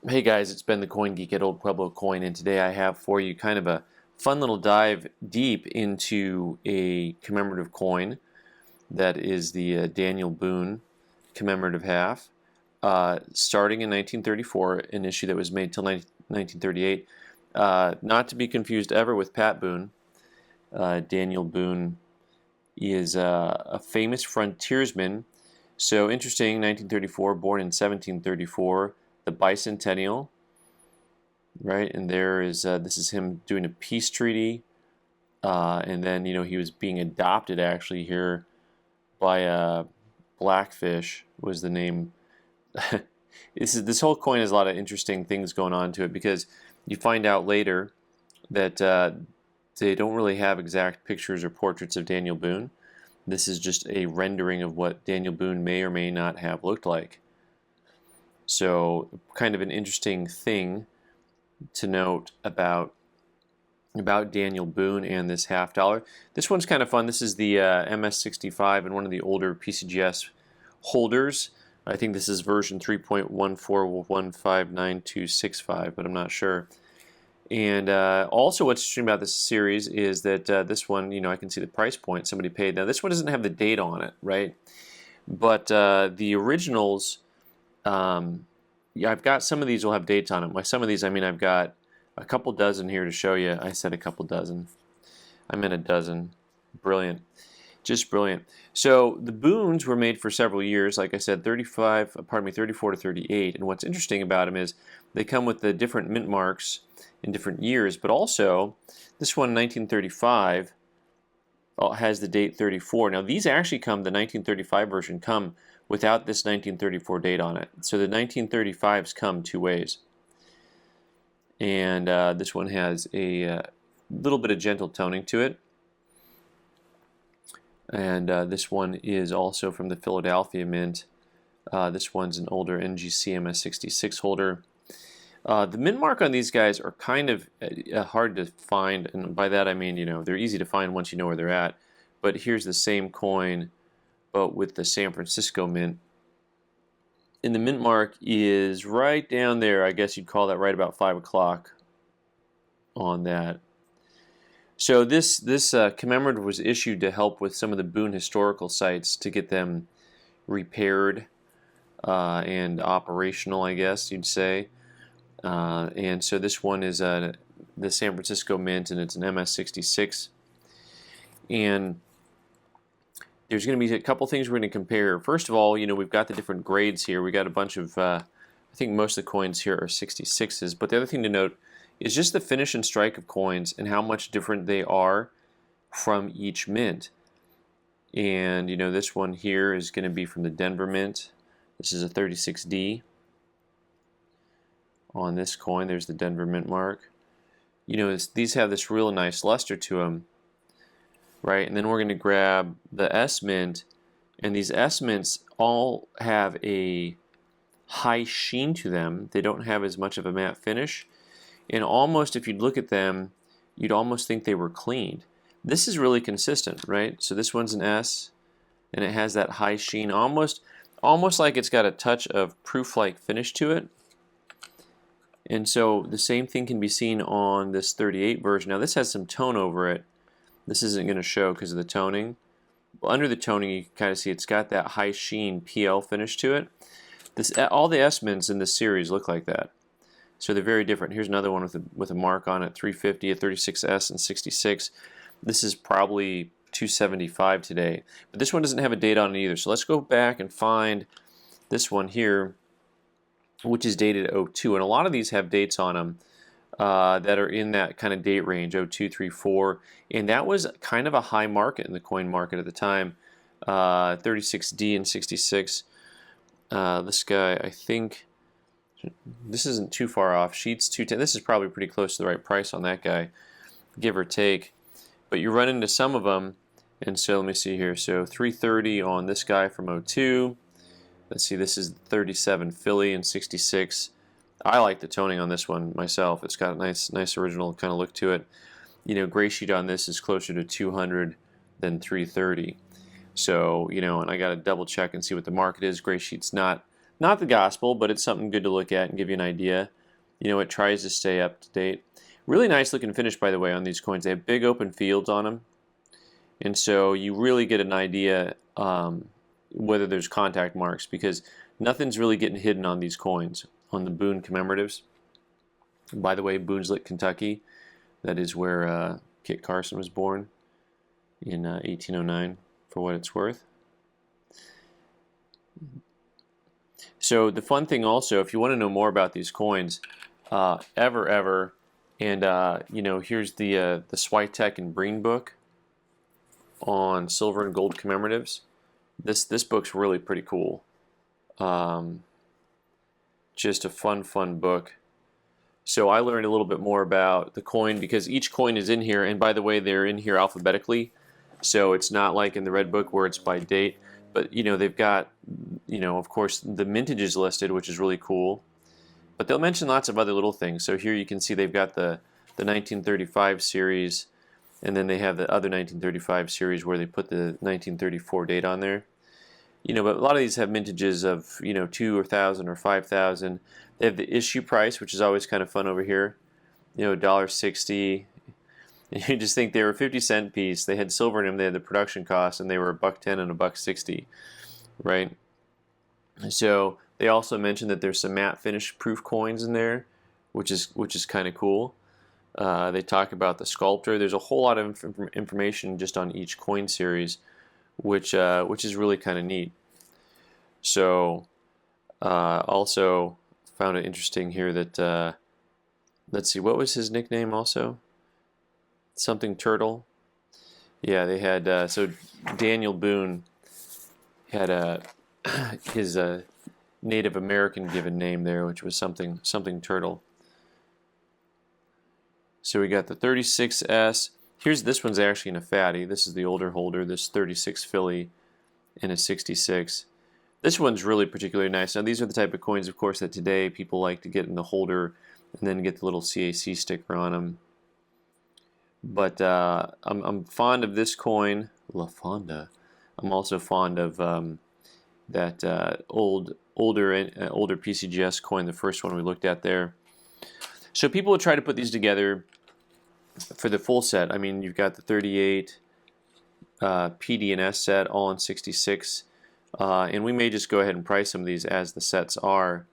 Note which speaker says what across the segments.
Speaker 1: Hey guys, it's Ben the Coin Geek at Old Pueblo Coin, and today I have for you kind of a fun little dive deep into a commemorative coin that is the Daniel Boone commemorative half, starting in 1934, an issue that was made till 1938. Not to be confused ever with Pat Boone. Daniel Boone is a famous frontiersman. So interesting, 1934, born in 1734, the bicentennial, right? And there is this is him doing a peace treaty, and then he was being adopted actually here by Blackfish was the name. This whole coin has a lot of interesting things going on to it because you find out later that they don't really have exact pictures or portraits of Daniel Boone. This is just a rendering of what Daniel Boone may or may not have looked like. So kind of an interesting thing to note about Daniel Boone and this half dollar. This one's kind of fun. This is the MS65 and one of the older PCGS holders. I think this is version 3.14159265, but I'm not sure. And also what's interesting about this series is that this one, I can see the price point somebody paid. Now this one doesn't have the date on it, right? But the originals, yeah, I've got some of these will have dates on them. By some of these, I mean I've got a couple dozen here to show you. I said a couple dozen. I meant a dozen. Brilliant. Just brilliant. So the Boones were made for several years, like I said, 34 to 38. And what's interesting about them is they come with the different mint marks in different years, but also this one, 1935, has the date 34. Now these actually come, the 1935 version come without this 1934 date on it. So the 1935s come two ways. And this one has a little bit of gentle toning to it. And this one is also from the Philadelphia Mint. This one's an older NGC MS66 holder. The mint mark on these guys are kind of hard to find, and by that I mean, they're easy to find once you know where they're at. But here's the same coin, but with the San Francisco Mint. And the mint mark is right down there. I guess you'd call that right about 5 o'clock on that. So this commemorative was issued to help with some of the Boone historical sites to get them repaired and operational, I guess you'd say. And so this one is the San Francisco Mint, and it's an MS66. And there's going to be a couple things we're going to compare. First of all, we've got the different grades here. We got a bunch of, I think most of the coins here are 66s. But the other thing to note is just the finish and strike of coins and how much different they are from each mint. And this one here is going to be from the Denver Mint. This is a 36D. On this coin, there's the Denver Mint mark. These have this real nice luster to them, right? And then we're going to grab the S Mint, and these S Mints all have a high sheen to them. They don't have as much of a matte finish. And almost, if you'd look at them, you'd almost think they were cleaned. This is really consistent, right? So this one's an S, and it has that high sheen, almost like it's got a touch of proof-like finish to it. And so the same thing can be seen on this 38 version. Now this has some tone over it. This isn't going to show because of the toning. Well, under the toning, you can kind of see it's got that high sheen PL finish to it. All the S Mints in this series look like that. So they're very different. Here's another one with a mark on it, 350, a 36S, and 66. This is probably 275 today. But this one doesn't have a date on it either. So let's go back and find this one here, which is dated 02. And a lot of these have dates on them that are in that kind of date range, 02, 3, 4. And that was kind of a high market in the coin market at the time, 36D and 66. This guy, I think, this isn't too far off. Sheets 210. This is probably pretty close to the right price on that guy, give or take. But you run into some of them, and so let me see here. So 330 on this guy from 02. Let's see, this is 37 Philly and 66. I like the toning on this one myself. It's got a nice original kind of look to it. Gray sheet on this is closer to 200 than 330. So, and I got to double check and see what the market is. Gray sheet's not Not the gospel, but it's something good to look at and give you an idea. You know, it tries to stay up to date. Really nice looking finish, by the way, on these coins. They have big open fields on them, and so you really get an idea whether there's contact marks, because nothing's really getting hidden on these coins, on the Boone Commemoratives. By the way, Boone's, Kentucky. That is where Kit Carson was born in 1809, for what it's worth. So the fun thing also, if you want to know more about these coins, and you know, here's the Switek and Breen book on silver and gold commemoratives. This book's really pretty cool. Just a fun book. So I learned a little bit more about the coin, because each coin is in here, and by the way, they're in here alphabetically. So it's not like in the red book where it's by date, but you know, they've got, you know, of course, the mintages listed, which is really cool. But they'll mention lots of other little things. So here you can see they've got the 1935 series, and then they have the other 1935 series where they put the 1934 date on there. You know, but a lot of these have mintages of, you know, 2,000 or 5,000. They have the issue price, which is always kind of fun over here. You know, $1.60. You just think they were a 50-cent piece. They had silver in them. They had the production cost, and they were $1.10 and $1.60, right? So they also mentioned that there's some matte finish proof coins in there, which is kind of cool. They talk about the sculptor. There's a whole lot of information just on each coin series, which is really kind of neat. So also found it interesting here that let's see, what was his nickname also? Something Turtle. Yeah, they had so Daniel Boone had his Native American given name there, which was something Turtle. So we got the 36S. This one's actually in a fatty. This is the older holder, this 36 Philly in a 66. This one's really particularly nice. Now these are the type of coins, of course, that today people like to get in the holder and then get the little CAC sticker on them. But I'm fond of this coin, La Fonda. I'm also fond of that older PCGS coin, the first one we looked at there. So people would try to put these together for the full set. I mean, you've got the 38 PD and S set, all in 66, and we may just go ahead and price some of these as the sets are,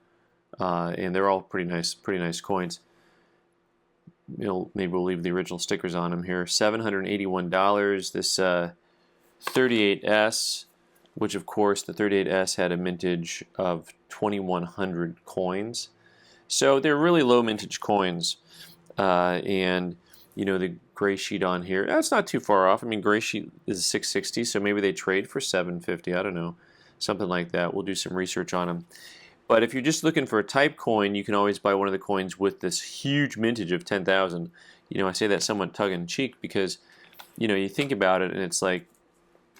Speaker 1: and they're all pretty nice coins. You know, maybe we'll leave the original stickers on them here. $781. This 38S, which of course the 38S had a mintage of 2,100 coins. So they're really low mintage coins, and you know, the gray sheet on here, that's not too far off. I mean, gray sheet is 660, so maybe they trade for 750. I don't know, something like that. We'll do some research on them. But if you're just looking for a type coin, you can always buy one of the coins with this huge mintage of 10,000. You know, I say that somewhat tongue-in-cheek because, you know, you think about it and it's like,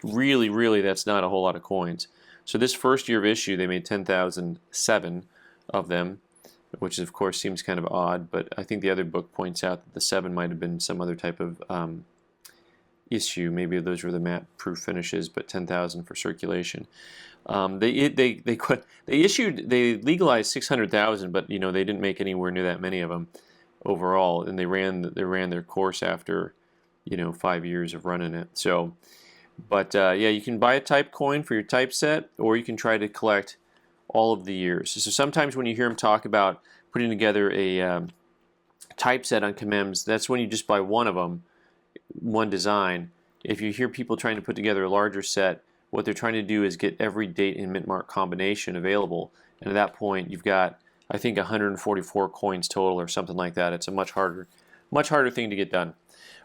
Speaker 1: really, that's not a whole lot of coins. So this first year of issue, they made 10,007 of them, which of course seems kind of odd, but I think the other book points out that the 7 might have been some other type of issue. Maybe those were the matte proof finishes, but 10,000 for circulation. They legalized 600,000, but you know, they didn't make anywhere near that many of them overall, and they ran their course after, you know, 5 years of running it. So, but yeah, you can buy a type coin for your type set, or you can try to collect all of the years. So sometimes when you hear them talk about putting together a type set on commems, that's when you just buy one of them, one design. If you hear people trying to put together a larger set, what they're trying to do is get every date and mint mark combination available, and at that point you've got, I think, 144 coins total or something like that. It's a much harder thing to get done.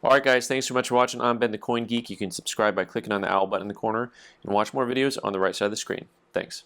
Speaker 1: Alright guys, thanks so much for watching. I'm Ben the Coin Geek. You can subscribe by clicking on the owl button in the corner and watch more videos on the right side of the screen. Thanks.